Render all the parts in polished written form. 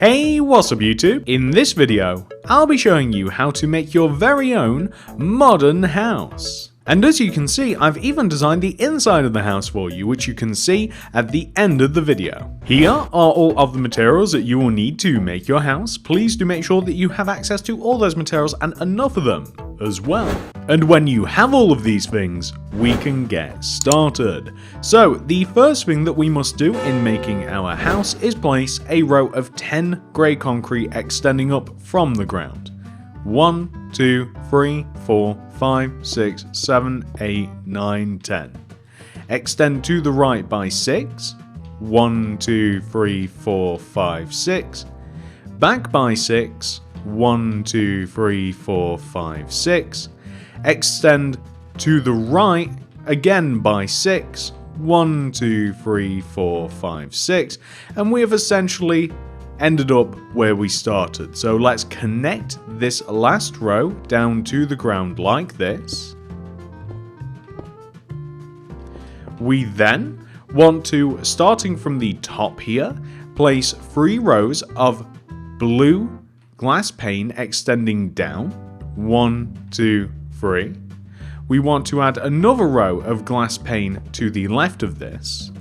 Hey, what's up YouTube? In this video, I'll be showing you how to make your very own modern house. And as you can see, I've even designed the inside of the house for you, which you can see at the end of the video. Here are all of the materials that you will need to make your house. Please do make sure that you have access to all those materials and enough of them as well. And when you have all of these things, we can get started. So the first thing that we must do in making our house is place a row of 10 grey concrete extending up from the ground. 1, 2, 3, 4, 5, 6, 7, 8, 9, 10. Extend to the right by 6. 1, 2, 3, 4, 5, 6. Back by 6. 1, 2, 3, 4, 5, 6. Extend to the right again by 6. 1, 2, 3, 4, 5, 6. And we have essentially ended up where we started. So let's connect this last row down to the ground like this. We then want to, starting from the top here, place 3 rows of blue glass pane extending down. 1, 2, 3. We want to add another row of glass pane to the left of this.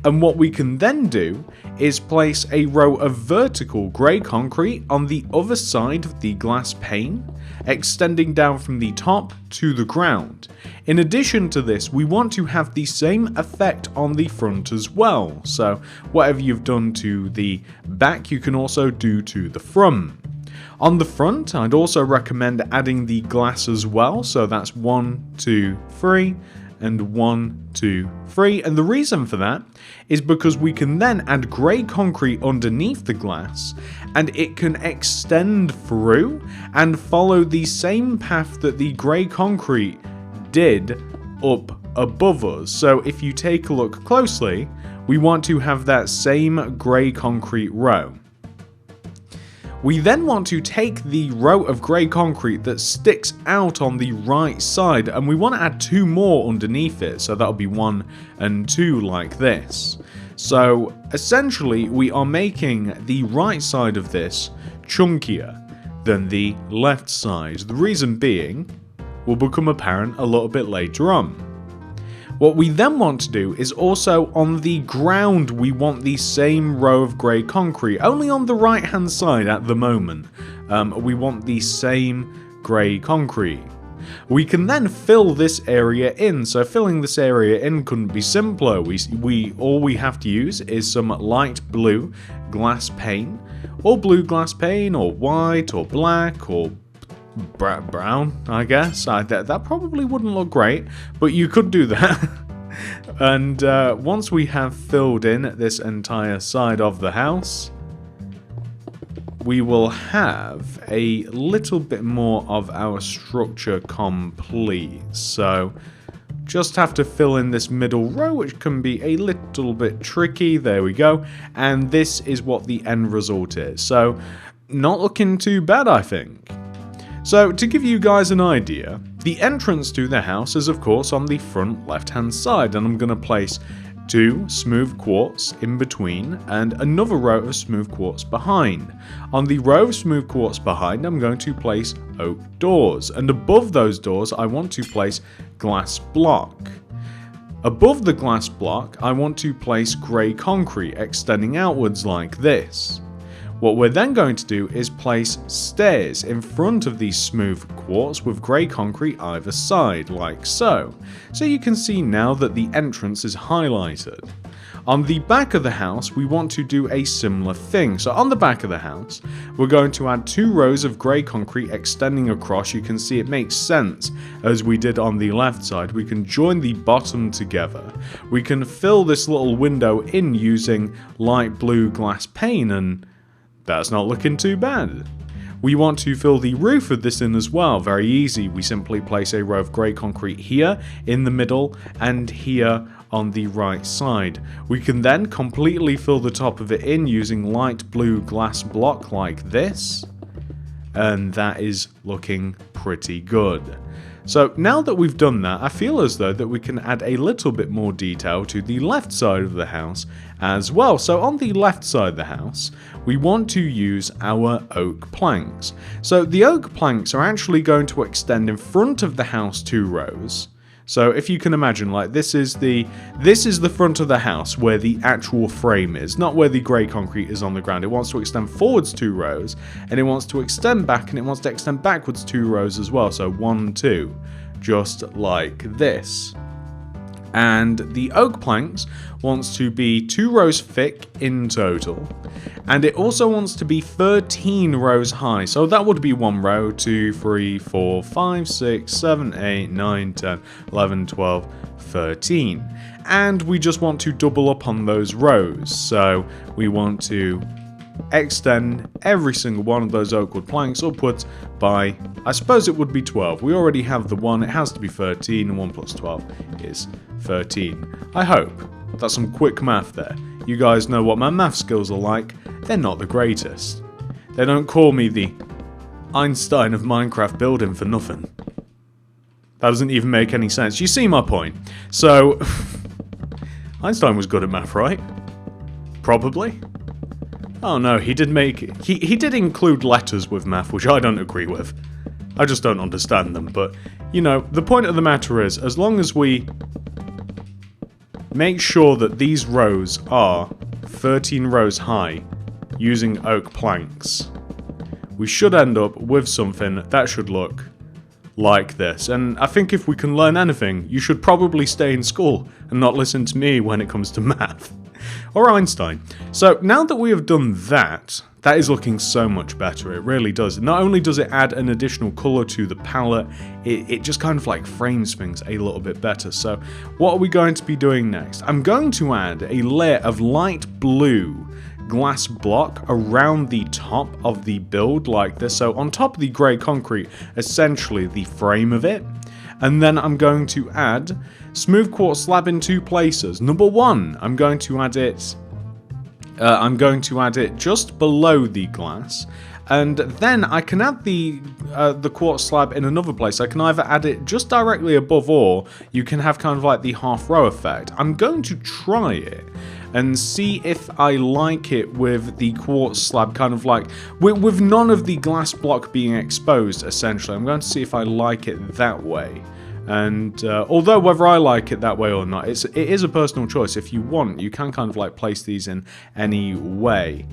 And what we can then do is place a row of vertical grey concrete on the other side of the glass pane, extending down from the top to the ground. In addition to this, we want to have the same effect on the front as well. So whatever you've done to the back, you can also do to the front. On the front, I'd also recommend adding the glass as well. So that's 1, 2, 3. And 1, 2, 3, and the reason for that is because we can then add grey concrete underneath the glass and it can extend through and follow the same path that the grey concrete did up above us. So if you take a look closely, we want to have that same grey concrete row. We then want to take the row of grey concrete that sticks out on the right side and we want to add 2 more underneath it, so that'll be 1 and 2 like this. So essentially we are making the right side of this chunkier than the left side. The reason being will become apparent a little bit later on. What we then want to do is also on the ground we want the same row of grey concrete, only on the right hand side at the moment. We want the same grey concrete. We can then fill this area in, so filling this area in couldn't be simpler. All we have to use is some light blue glass pane, or blue glass pane, or white, or black, or brown, I guess. That probably wouldn't look great, but you could do that. And once we have filled in this entire side of the house, we will have a little bit more of our structure complete. So just have to fill in this middle row, which can be a little bit tricky. There we go. And this is what the end result is. So not looking too bad, I think. So to give you guys an idea, the entrance to the house is of course on the front left hand side, and I'm going to place 2 smooth quartz in between and another row of smooth quartz behind. On the row of smooth quartz behind, I'm going to place oak doors, and above those doors I want to place glass block. Above the glass block I want to place grey concrete extending outwards like this. What we're then going to do is place stairs in front of these smooth quartz with grey concrete either side, like so. So you can see now that the entrance is highlighted. On the back of the house, we want to do a similar thing. So on the back of the house, we're going to add 2 rows of grey concrete extending across. You can see it makes sense, as we did on the left side. We can join the bottom together. We can fill this little window in using light blue glass pane, and that's not looking too bad. We want to fill the roof of this in as well. Very easy. We simply place a row of grey concrete here in the middle and here on the right side. We can then completely fill the top of it in using light blue glass block like this. And that is looking pretty good. So now that we've done that, I feel as though that we can add a little bit more detail to the left side of the house as well. So on the left side of the house, we want to use our oak planks. So the oak planks are actually going to extend in front of the house 2 rows. So if you can imagine, like this is the front of the house where the actual frame is, not where the grey concrete is on the ground. It wants to extend forwards 2 rows, and it wants to extend back, and it wants to extend backwards 2 rows as well. So 1, 2, just like this. And the oak planks wants to be 2 rows thick in total, and it also wants to be 13 rows high. So that would be 1 row, 2, 3, 4, 5, 6, 7, 8, 9, 10, 11, 12, 13. And we just want to double up on those rows. So we want to extend every single one of those oak wood planks upwards by, I suppose it would be 12. We already have the 1, it has to be 13, and 1 plus 12 is 13. I hope. That's some quick math there. You guys know what my math skills are like. They're not the greatest. They don't call me the Einstein of Minecraft building for nothing. That doesn't even make any sense. You see my point. So, Einstein was good at math, right? Probably. Oh no, he did include letters with math, which I don't agree with. I just don't understand them, but, you know, the point of the matter is, as long as we make sure that these rows are 13 rows high using oak planks, we should end up with something that should look like this. And I think if we can learn anything, you should probably stay in school and not listen to me when it comes to math. Or Einstein. So now that we have done that, that is looking so much better. It really does. Not only does it add an additional color to the palette, it just kind of like frames things a little bit better. So what are we going to be doing next? I'm going to add a layer of light blue glass block around the top of the build like this. So on top of the grey concrete, essentially the frame of it. And then I'm going to add smooth quartz slab in 2 places. Number 1, I'm going to add it just below the glass, and then I can add the quartz slab in another place. I can either add it just directly above, or you can have kind of like the half row effect. I'm going to try it and see if I like it with the quartz slab kind of like, with none of the glass block being exposed, essentially. I'm going to see if I like it that way. And although whether I like it that way or not, it is a personal choice. If you want, you can kind of like place these in any way.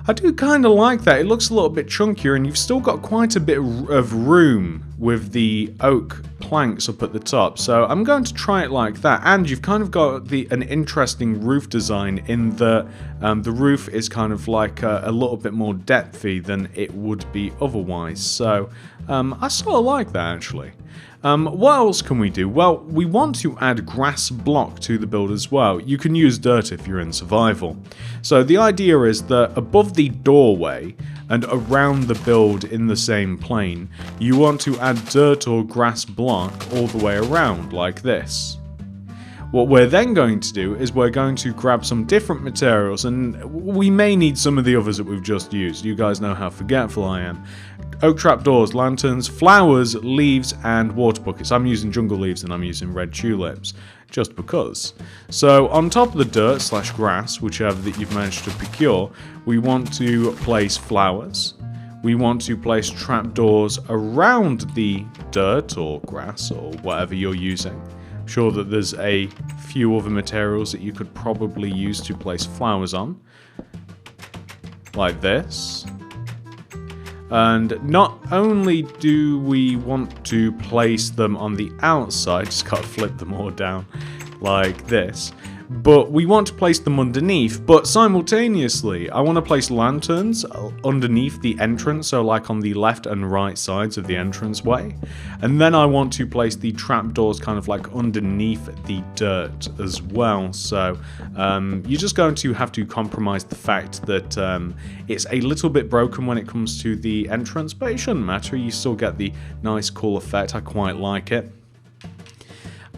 I do kind of like that. It looks a little bit chunkier, and you've still got quite a bit of room with the oak planks up at the top. So I'm going to try it like that. And you've kind of got an interesting roof design in the roof is kind of like a little bit more depthy than it would be otherwise. So I sort of like that, actually. What else can we do? Well, we want to add grass block to the build as well. You can use dirt if you're in survival. So the idea is that above the doorway and around the build in the same plane, you want to add dirt or grass block all the way around like this. What we're then going to do is we're going to grab some different materials, and we may need some of the others that we've just used. You guys know how forgetful I am. Oak trapdoors, lanterns, flowers, leaves, and water buckets. I'm using jungle leaves and I'm using red tulips, just because. So on top of the dirt / grass, whichever that you've managed to procure, we want to place flowers. We want to place trapdoors around the dirt or grass or whatever you're using. Sure that there's a few other materials that you could probably use to place flowers on, like this. And not only do we want to place them on the outside, just gotta flip them all down like this, but we want to place them underneath, but simultaneously I want to place lanterns underneath the entrance, so like on the left and right sides of the entranceway, and then I want to place the trapdoors kind of like underneath the dirt as well. So you're just going to have to compromise the fact that it's a little bit broken when it comes to the entrance, but it shouldn't matter. You still get the nice cool effect. I quite like it.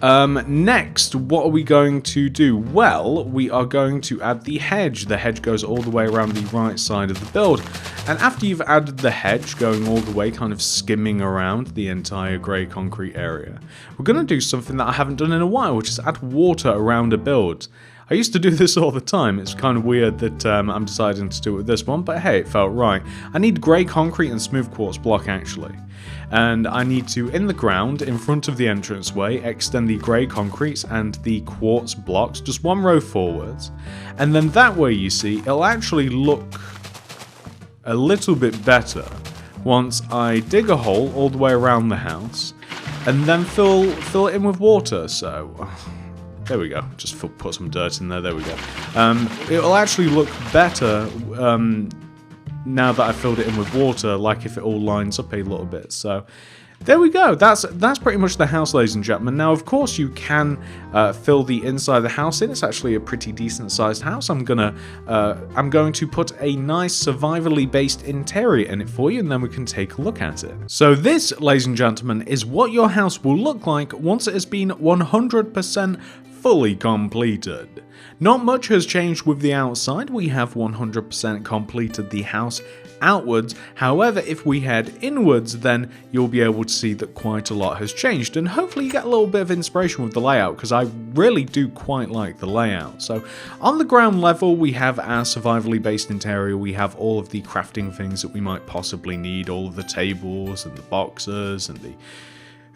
Next, what are we going to do? Well, we are going to add the hedge. The hedge goes all the way around the right side of the build. And after you've added the hedge, going all the way, kind of skimming around the entire grey concrete area, we're going to do something that I haven't done in a while, which is add water around a build. I used to do this all the time. It's kind of weird that I'm deciding to do it with this one, but hey, it felt right. I need grey concrete and smooth quartz block, actually. And I need to, in the ground, in front of the entranceway, extend the grey concretes and the quartz blocks, just one row forwards. And then that way, you see, it'll actually look a little bit better once I dig a hole all the way around the house and then fill it in with water. So there we go. Just put some dirt in there. There we go. It'll actually look better now that I filled it in with water, like if it all lines up a little bit. So there we go. That's pretty much the house, ladies and gentlemen. Now, of course, you can fill the inside of the house in. It's actually a pretty decent sized house. I'm going to put a nice survivally based interior in it for you, and then we can take a look at it. So this, ladies and gentlemen, is what your house will look like once it has been 100% fully completed. Not much has changed with the outside. We have 100% completed the house outwards. However, if we head inwards, then you'll be able to see that quite a lot has changed, and hopefully you get a little bit of inspiration with the layout, because I really do quite like the layout. So on the ground level, we have our survivally based interior. We have all of the crafting things that we might possibly need, all of the tables and the boxes and the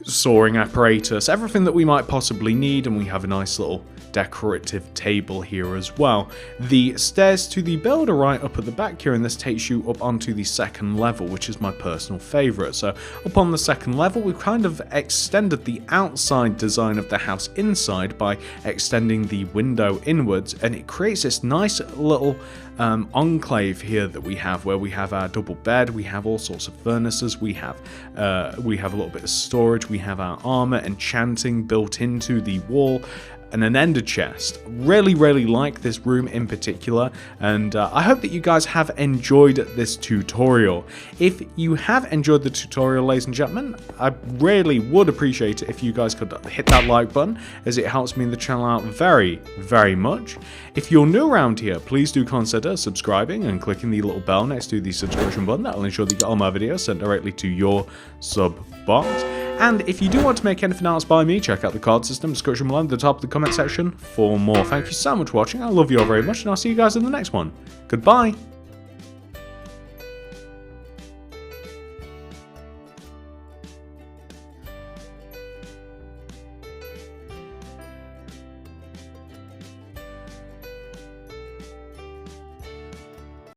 sawing apparatus, everything that we might possibly need, and we have a nice little decorative table here as well. The stairs to the build are right up at the back here, and this takes you up onto the second level, which is my personal favourite. So up on the second level, we've kind of extended the outside design of the house inside by extending the window inwards, and it creates this nice little enclave here that we have, where we have our double bed, we have all sorts of furnaces, we have a little bit of storage, we have our armor, enchanting built into the wall, and an ender chest. Really like this room in particular, and I hope that you guys have enjoyed this tutorial. If you have enjoyed the tutorial, ladies and gentlemen, I really would appreciate it if you guys could hit that like button, as it helps me in the channel out very much. If you're new around here, please do consider subscribing and clicking the little bell next to the subscription button. That'll ensure that you get all my videos sent directly to your sub box. And if you do want to make anything else by me, check out the card system description below at the top of the comment section for more. Thank you so much for watching. I love you all very much, and I'll see you guys in the next one. Goodbye.